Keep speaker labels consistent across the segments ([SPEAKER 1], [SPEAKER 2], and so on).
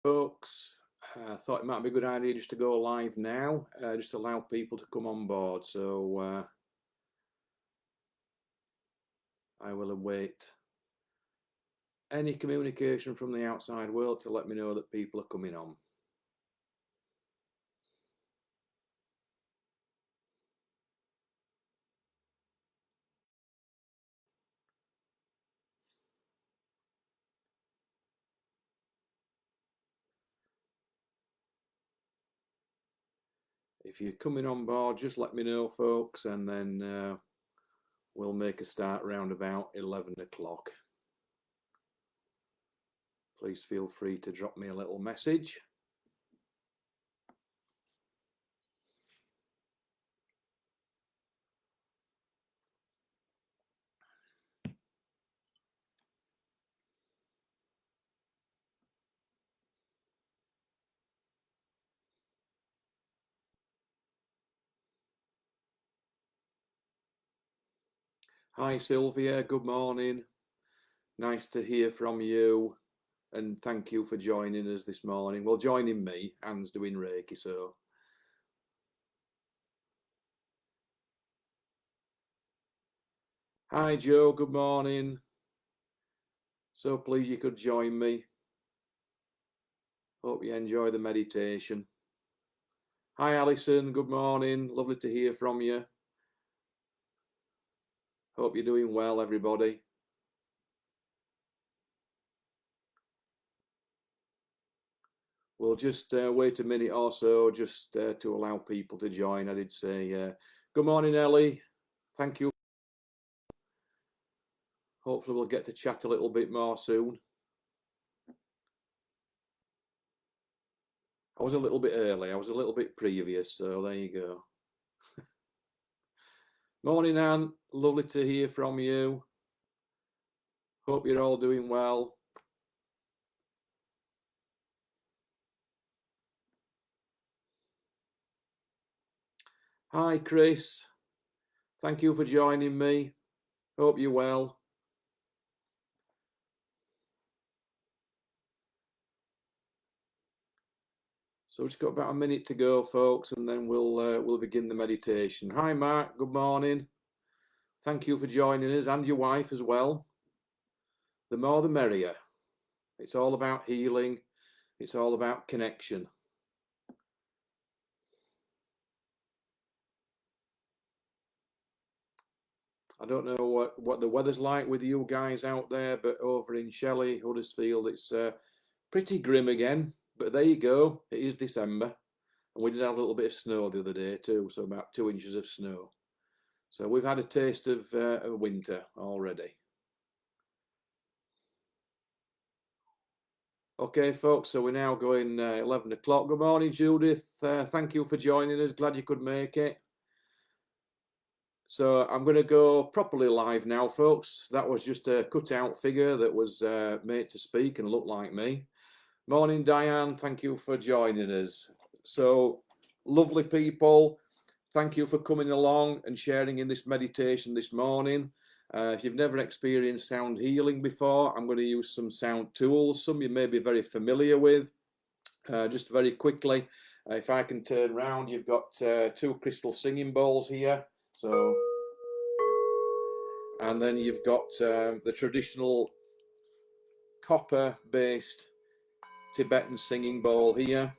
[SPEAKER 1] Folks, I thought it might be a good idea just to go live now, just to allow people to come on board. So I will await any communication from the outside world to let me know that people are coming on. If you're coming on board, just let me know, folks, and then we'll make a start around about 11 o'clock. Please feel free to drop me a little message. Hi, Sylvia. Good morning. Nice to hear from you. And thank you for joining us this morning. Well, joining me. Anne's doing Reiki, so. Hi, Joe. Good morning. So pleased you could join me. Hope you enjoy the meditation. Hi, Alison. Good morning. Lovely to hear from you. Hope you're doing well, everybody. We'll just wait a minute or so just to allow people to join. I did say, good morning, Ellie. Thank you. Hopefully we'll get to chat a little bit more soon. I was a little bit early. I was a little bit previous, so there you go. Morning, Anne. Lovely to hear from you. Hope you're all doing well. Hi, Chris. Thank you for joining me. Hope you're well. So we've just got about a minute to go, folks, and then we'll begin the meditation. Hi, Mark. Good morning. Thank you for joining us, and your wife as well. The more the merrier. It's all about healing. It's all about connection. I don't know what the weather's like with you guys out there, but over in Shelley, Huddersfield, it's pretty grim again. But there you go. It is December. And we did have a little bit of snow the other day too, so about 2 inches of snow. So we've had a taste of winter already. Okay, folks, so we're now going 11 o'clock. Good morning, Judith. Thank you for joining us. Glad you could make it. So I'm going to go properly live now, folks. That was just a cut-out figure that was made to speak and look like me. Morning, Diane. Thank you for joining us. So, lovely people, thank you for coming along and sharing in this meditation this morning. If you've never experienced sound healing before, I'm going to use some sound tools. Some you may be very familiar with. Just very quickly, if I can turn around, you've got 2 crystal singing bowls here. So, and then you've got the traditional copper-based Tibetan singing bowl here.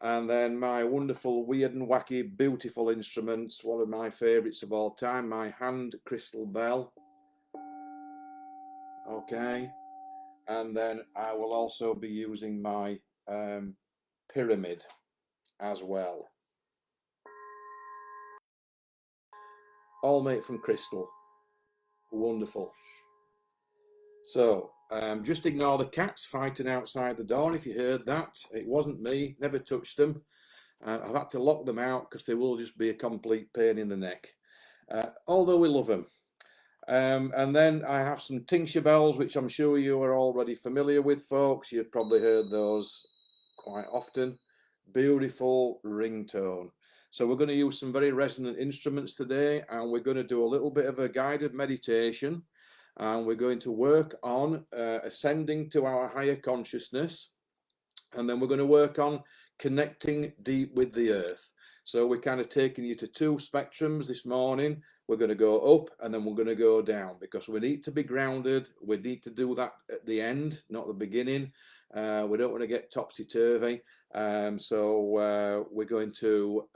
[SPEAKER 1] And then my wonderful, weird and wacky, beautiful instruments, one of my favourites of all time, my hand crystal bell. Okay. And then I will also be using my pyramid as well. All made from crystal. Wonderful. So just ignore the cats fighting outside the door. If you heard that, it wasn't me, never touched them. I've had to lock them out because they will just be a complete pain in the neck. Although we love them. And then I have some tincture bells, which I'm sure you are already familiar with, folks. You've probably heard those quite often. Beautiful ringtone. So we're going to use some very resonant instruments today, and we're going to do a little bit of a guided meditation. and we're going to work on ascending to our higher consciousness, and then we're going to work on connecting deep with the earth. So we're kind of taking you to two spectrums this morning. We're going to go up and then we're going to go down, because we need to be grounded. We need to do that at the end, not the beginning. We don't want to get topsy-turvy. So we're going to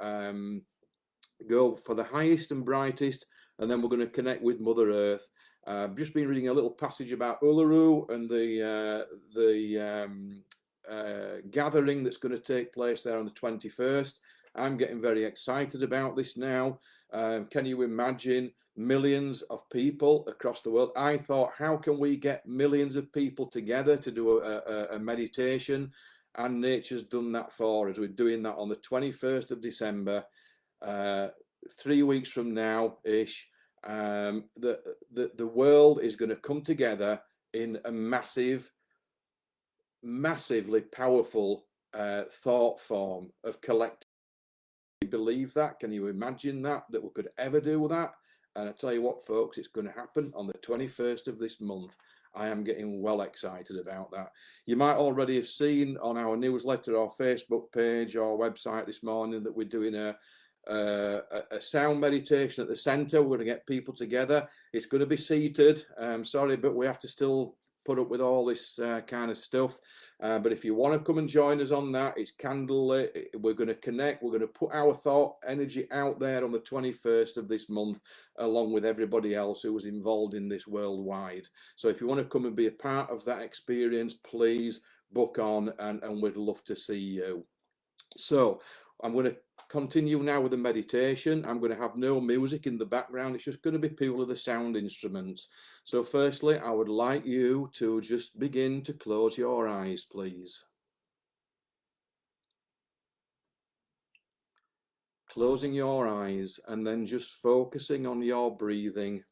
[SPEAKER 1] go for the highest and brightest, and then we're going to connect with Mother Earth. I've just been reading a little passage about Uluru and the gathering that's going to take place there on the 21st. I'm getting very excited about this now. Can you imagine millions of people across the world? I thought, how can we get millions of people together to do a meditation? And nature's done that for us. We're doing that on the 21st of December, 3 weeks from now ish. The world is going to come together in a massively powerful thought form of collective. Believe that? Can you imagine that we could ever do that? And I tell you what, folks, it's going to happen on the 21st of this month. I am getting well excited about that. You might already have seen on our newsletter or Facebook page or website this morning that we're doing a sound meditation at the center. We're going to get people together. It's going to be seated. Sorry, but we have to still put up with all this kind of stuff. But if you want to come and join us on that, it's candlelit. We're going to connect. We're going to put our thought energy out there on the 21st of this month, along with everybody else who was involved in this worldwide. So if you want to come and be a part of that experience, please book on, and we'd love to see you. So I'm going to continue now with the meditation. I'm going to have no music in the background. It's just going to be purely the sound instruments. So firstly, I would like you to just begin to close your eyes, please. Closing your eyes and then just focusing on your breathing.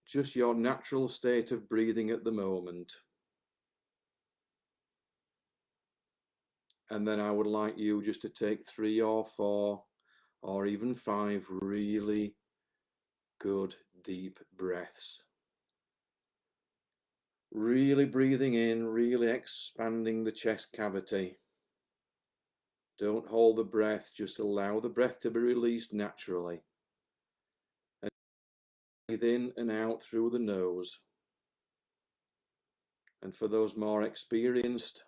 [SPEAKER 1] Just your natural state of breathing at the moment. And then I would like you just to take 3 or 4 or even 5 really good deep breaths. Really breathing in, really expanding the chest cavity. Don't hold the breath, just allow the breath to be released naturally. And breathe in and out through the nose. And for those more experienced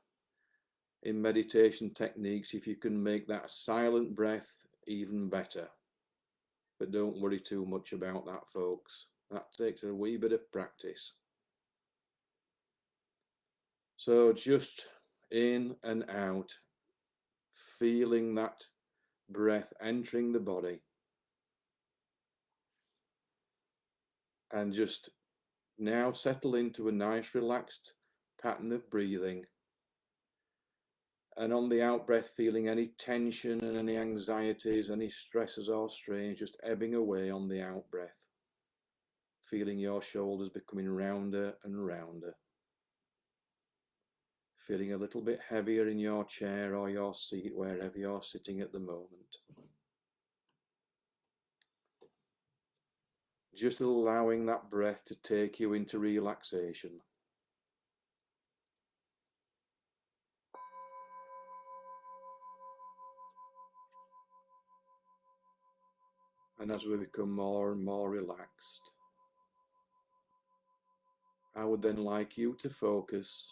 [SPEAKER 1] in meditation techniques, if you can make that silent breath, even better. But don't worry too much about that, folks. That takes a wee bit of practice. So just in and out, feeling that breath entering the body. And just now settle into a nice relaxed pattern of breathing. And on the out breath, feeling any tension and any anxieties, any stresses or strains just ebbing away on the out breath. Feeling your shoulders becoming rounder and rounder. Feeling a little bit heavier in your chair or your seat, wherever you're sitting at the moment. Just allowing that breath to take you into relaxation. And as we become more and more relaxed, I would then like you to focus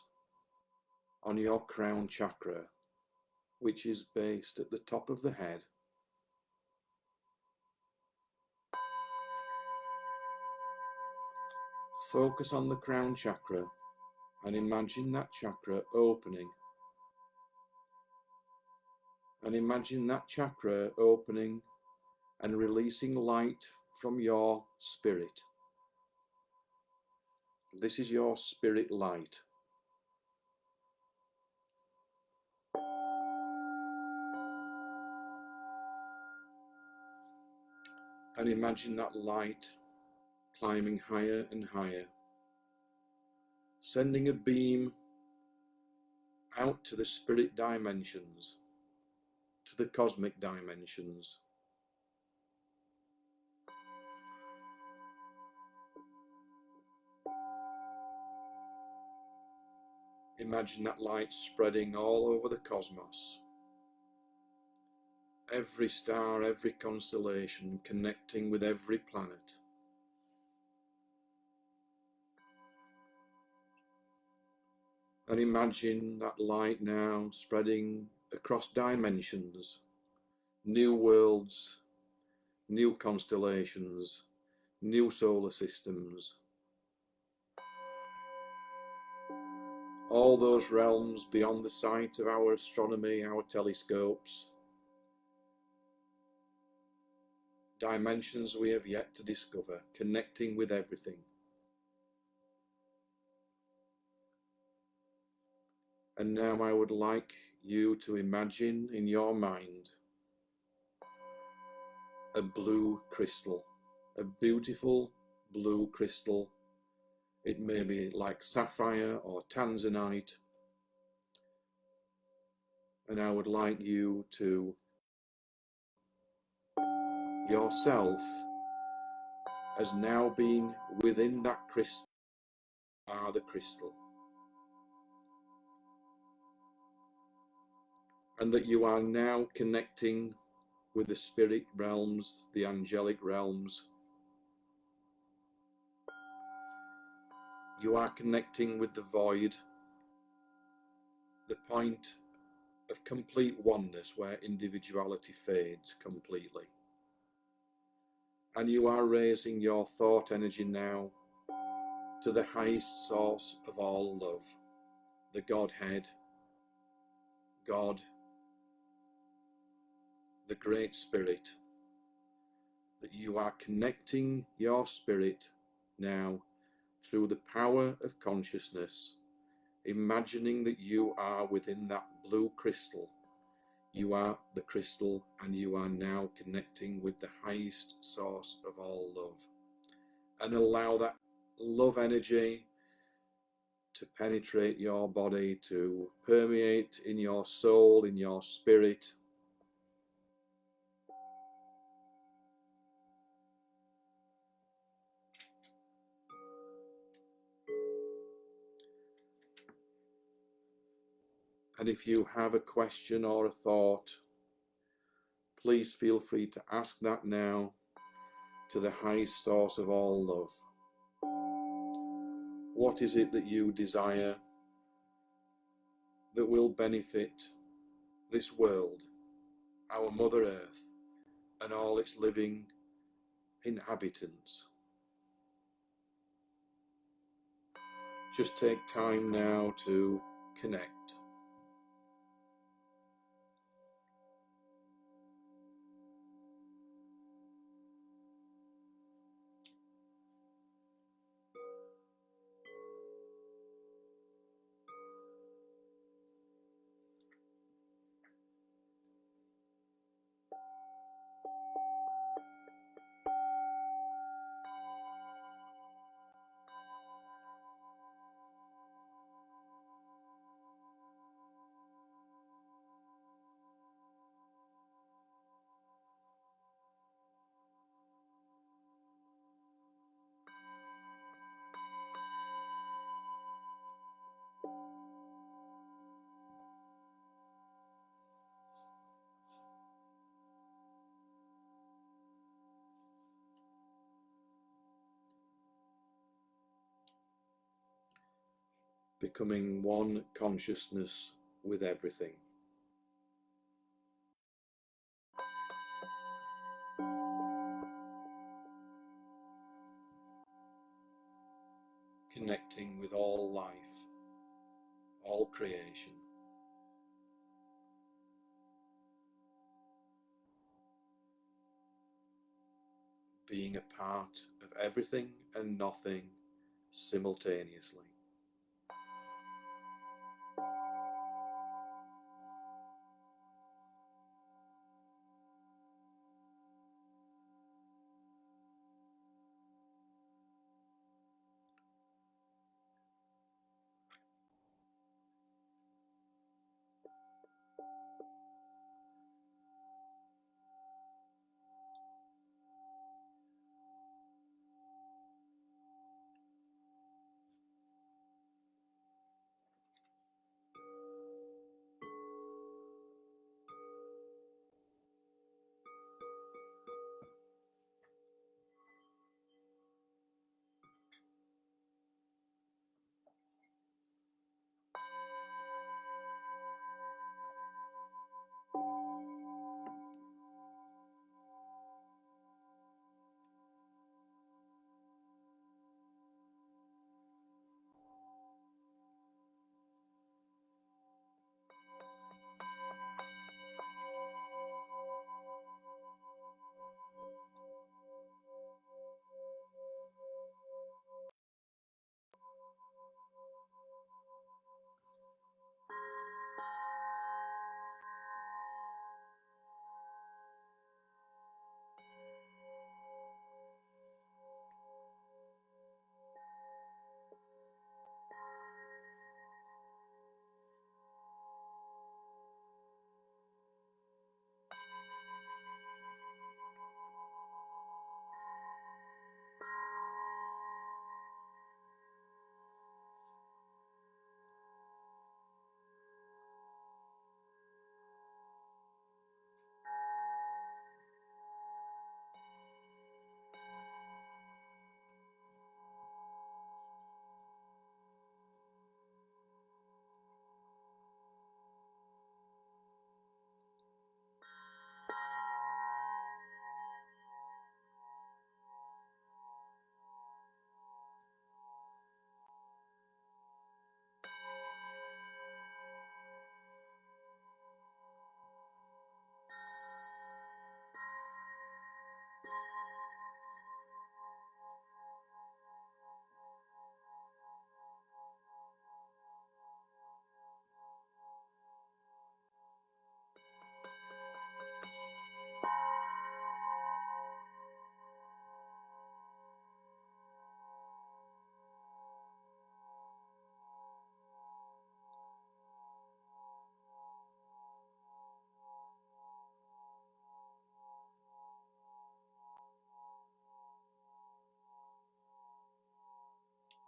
[SPEAKER 1] on your crown chakra, which is based at the top of the head. Focus on the crown chakra and imagine that chakra opening. And imagine that chakra opening and releasing light from your spirit. This is your spirit light. And imagine that light climbing higher and higher, sending a beam out to the spirit dimensions, to the cosmic dimensions. Imagine that light spreading all over the cosmos. Every star, every constellation, connecting with every planet. And imagine that light now spreading across dimensions, new worlds, new constellations, new solar systems. All those realms beyond the sight of our astronomy, our telescopes. Dimensions we have yet to discover, connecting with everything. And now I would like you to imagine in your mind a blue crystal, a beautiful blue crystal. It may be like sapphire or tanzanite. And I would like you to yourself as now being within that crystal are the crystal. And that you are now connecting with the spirit realms, the angelic realms. You are connecting with the void, the point of complete oneness where individuality fades completely. And you are raising your thought energy now to the highest source of all love, the Godhead, God, the Great Spirit, that you are connecting your spirit now through the power of consciousness, imagining that you are within that blue crystal. You are the crystal, and you are now connecting with the highest source of all love. And allow that love energy to penetrate your body, to permeate in your soul, in your spirit. And if you have a question or a thought, please feel free to ask that now to the highest source of all love. What is it that you desire that will benefit this world, our Mother Earth, and all its living inhabitants? Just take time now to connect. Becoming one consciousness with everything. Connecting with all life, all creation. Being a part of everything and nothing simultaneously.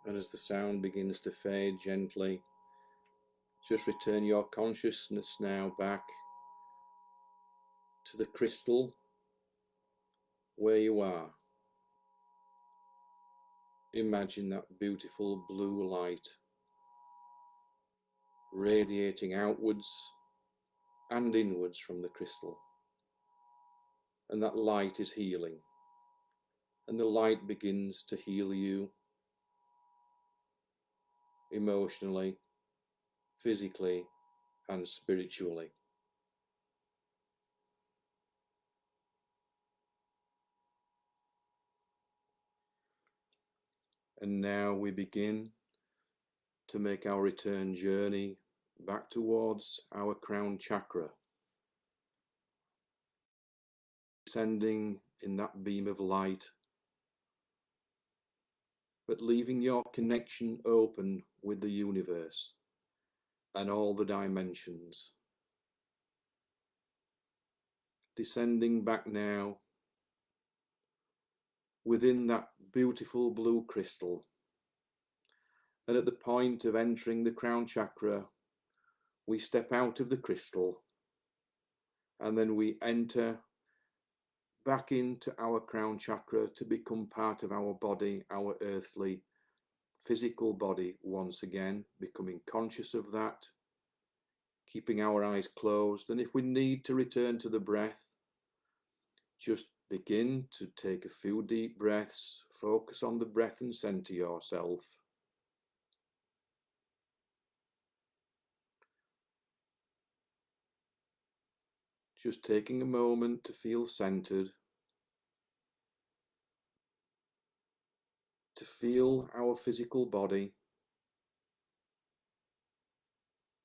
[SPEAKER 1] And as the sound begins to fade gently, just return your consciousness now back to the crystal where you are. Imagine that beautiful blue light radiating outwards and inwards from the crystal. And that light is healing. And the light begins to heal you emotionally, physically, and spiritually. And now we begin to make our return journey back towards our crown chakra, descending in that beam of light, but leaving your connection open with the universe and all the dimensions. Descending back now within that beautiful blue crystal. And at the point of entering the crown chakra, we step out of the crystal and then we enter back into our crown chakra to become part of our body, our earthly physical body once again, becoming conscious of that, keeping our eyes closed. And if we need to return to the breath, just begin to take a few deep breaths, focus on the breath and center yourself. Just taking a moment to feel centered, to feel our physical body,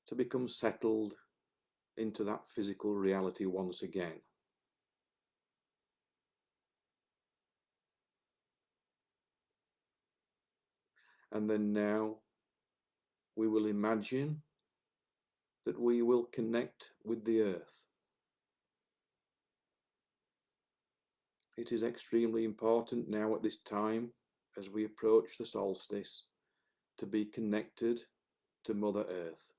[SPEAKER 1] to become settled into that physical reality once again. And then now we will imagine that we will connect with the earth. It is extremely important now at this time, as we approach the solstice, to be connected to Mother Earth.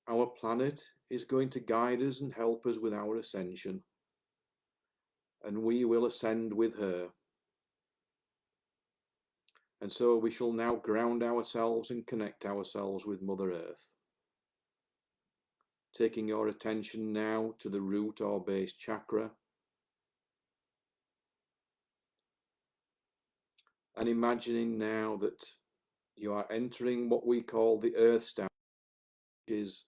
[SPEAKER 1] Our planet is going to guide us and help us with our ascension, and we will ascend with her. And so we shall now ground ourselves and connect ourselves with Mother Earth. Taking your attention now to the root or base chakra, and imagining now that you are entering what we call the Earth Star, which is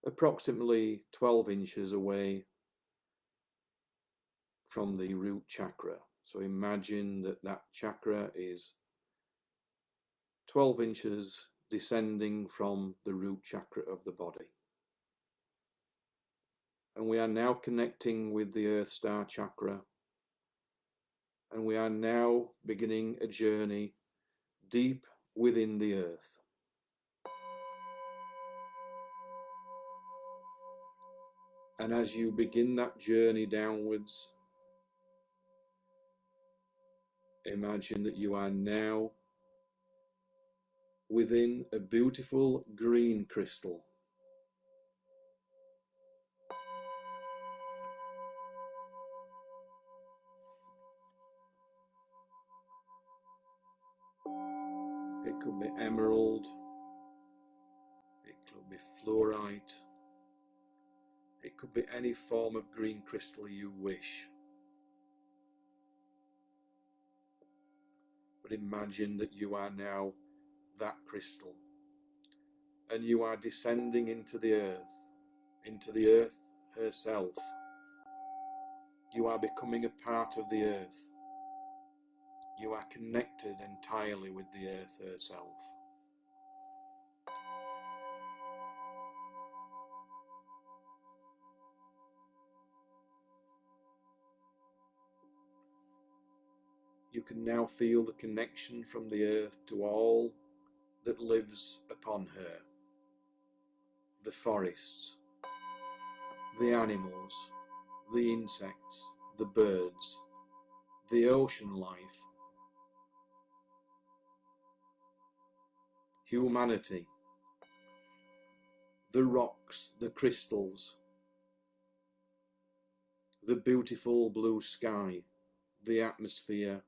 [SPEAKER 1] approximately 12 inches away from the root chakra. So imagine that that chakra is 12 inches descending from the root chakra of the body. And we are now connecting with the Earth Star chakra. And we are now beginning a journey deep within the earth. And as you begin that journey downwards, imagine that you are now within a beautiful green crystal. It could be emerald, it could be fluorite, it could be any form of green crystal you wish. But imagine that you are now that crystal, and you are descending into the earth herself. You are becoming a part of the earth. You are connected entirely with the earth herself. You can now feel the connection from the earth to all that lives upon her. The forests, the animals, the insects, the birds, the ocean life, humanity, the rocks, the crystals, the beautiful blue sky, the atmosphere,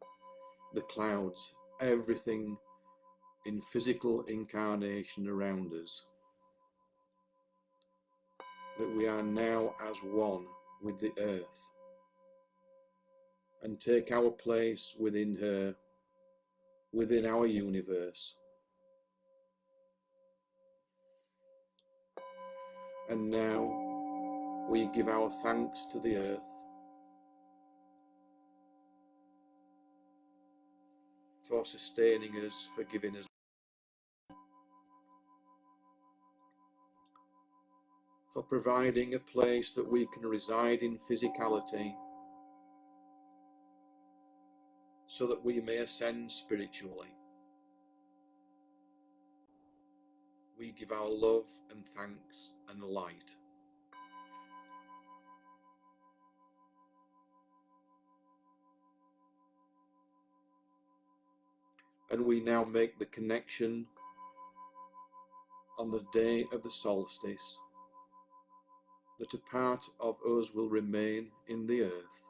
[SPEAKER 1] the clouds, everything in physical incarnation around us, that we are now as one with the earth, and take our place within her, within our universe. And now we give our thanks to the earth for sustaining us, for giving us, for providing a place that we can reside in physicality, so that we may ascend spiritually. We give our love and thanks and light. And we now make the connection on the day of the solstice, that a part of us will remain in the earth.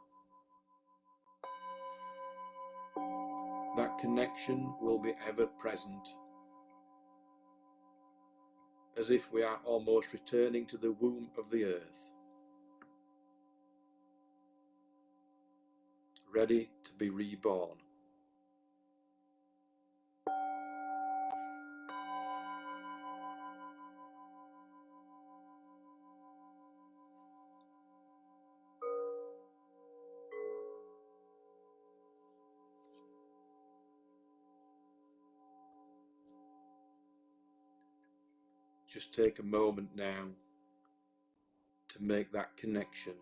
[SPEAKER 1] That connection will be ever present, as if we are almost returning to the womb of the earth, ready to be reborn. Just take a moment now to make that connection,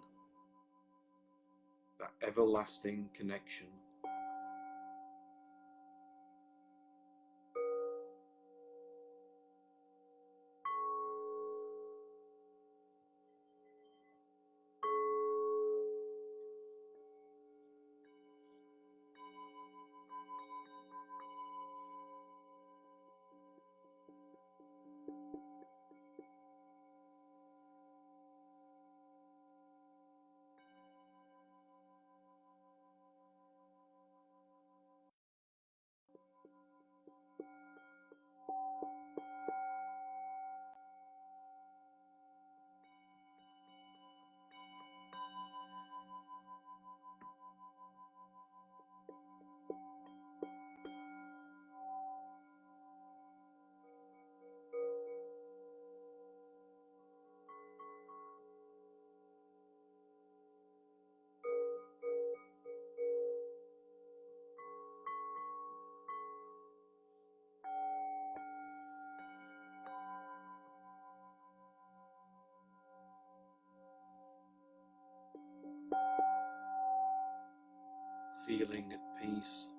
[SPEAKER 1] that everlasting connection. Feeling at peace,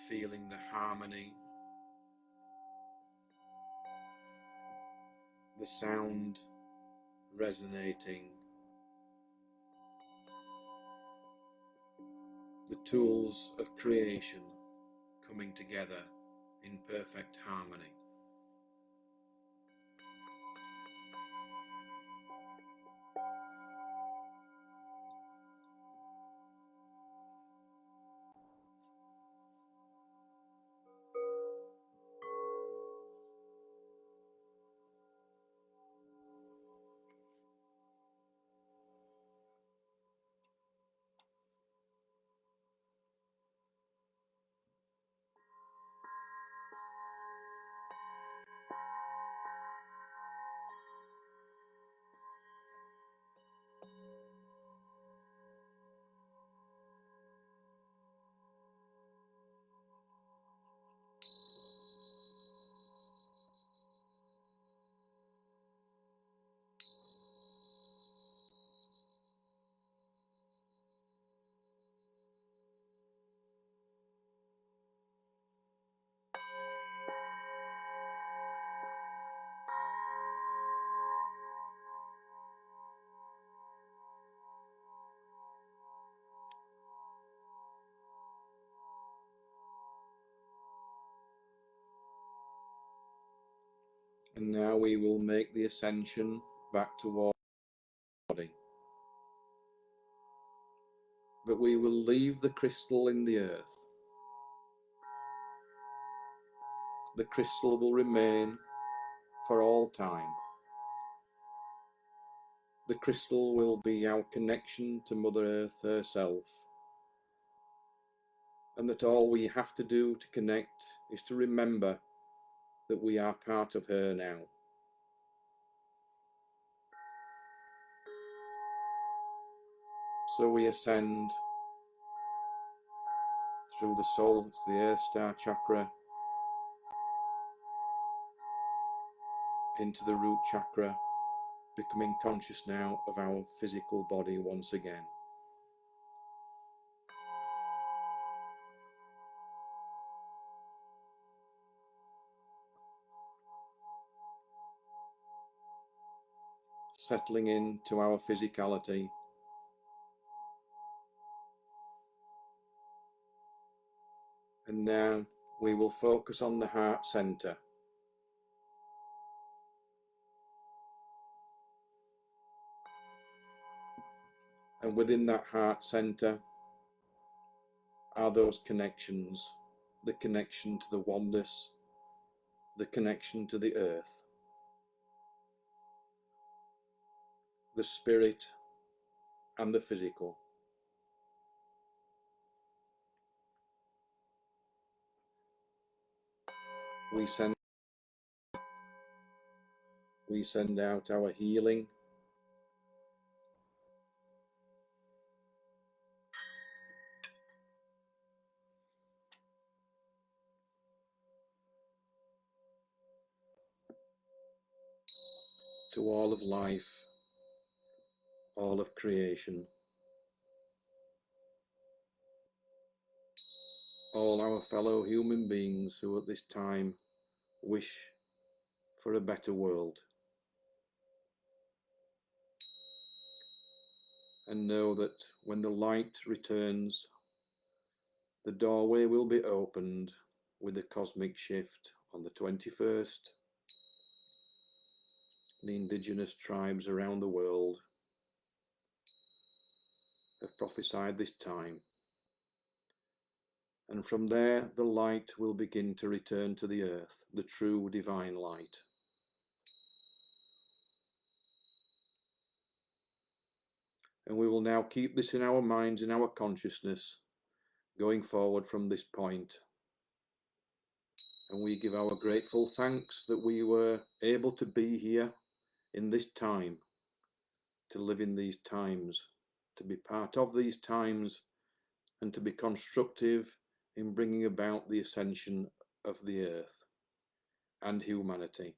[SPEAKER 1] feeling the harmony, the sound resonating, the tools of creation coming together in perfect harmony. And now we will make the ascension back toward the body. But we will leave the crystal in the earth. The crystal will remain for all time. The crystal will be our connection to Mother Earth herself. And that all we have to do to connect is to remember that we are part of her now. So we ascend through the soul, it's the Earth Star chakra, into the root chakra, becoming conscious now of our physical body once again. Settling into our physicality. And now we will focus on the heart center. And within that heart center are those connections, the connection to the oneness, the connection to the earth, the spirit and the physical. We send out our healing, to all of life, all of creation, all our fellow human beings who at this time wish for a better world, and know that when the light returns, the doorway will be opened with a cosmic shift on the 21st. The indigenous tribes around the world have prophesied this time. And from there, the light will begin to return to the earth, the true divine light. And we will now keep this in our minds, in our consciousness, going forward from this point. And we give our grateful thanks that we were able to be here in this time, to live in these times, to be part of these times, and to be constructive in bringing about the ascension of the earth and humanity.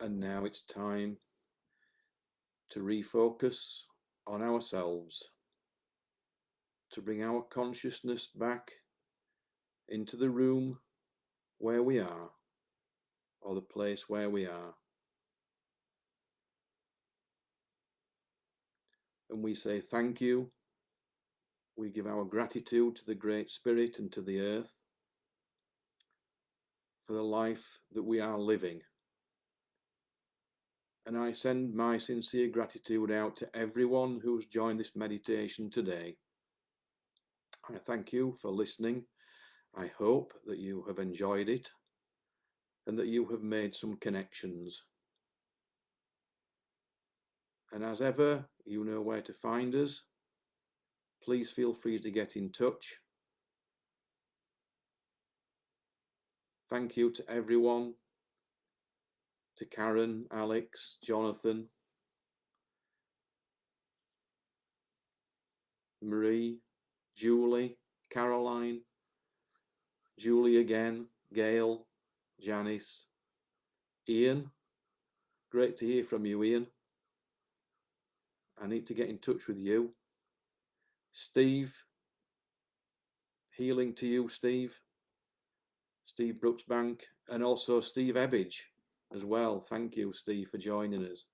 [SPEAKER 1] And now it's time to refocus on ourselves, to bring our consciousness back into the room where we are, or the place where we are. And we say thank you. We give our gratitude to the Great Spirit and to the earth for the life that we are living. And I send my sincere gratitude out to everyone who's joined this meditation today. I thank you for listening. I hope that you have enjoyed it and that you have made some connections. And as ever, you know where to find us. Please feel free to get in touch. Thank you to everyone, to Karen, Alex, Jonathan, Marie, Julie, Caroline, Julie again, Gail, Janice, Ian. Great to hear from you, Ian. I need to get in touch with you. Steve, healing to you, Steve. Steve Brooksbank, and also Steve Ebbage as well. Thank you, Steve, for joining us.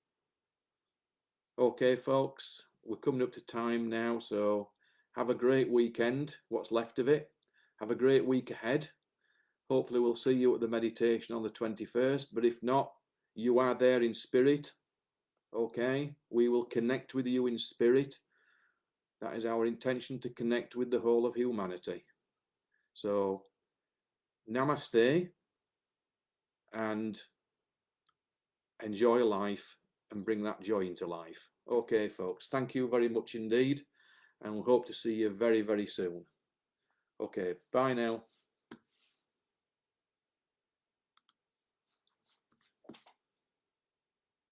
[SPEAKER 1] Okay, folks, we're coming up to time now, so have a great weekend, what's left of it. Have a great week ahead. Hopefully we'll see you at the meditation on the 21st, but if not, you are there in spirit. Okay, we will connect with you in spirit. That is our intention, to connect with the whole of humanity. So, namaste, and enjoy life and bring that joy into life. Okay, folks, thank you very much indeed, and we hope to see you very, very soon. Okay, bye now.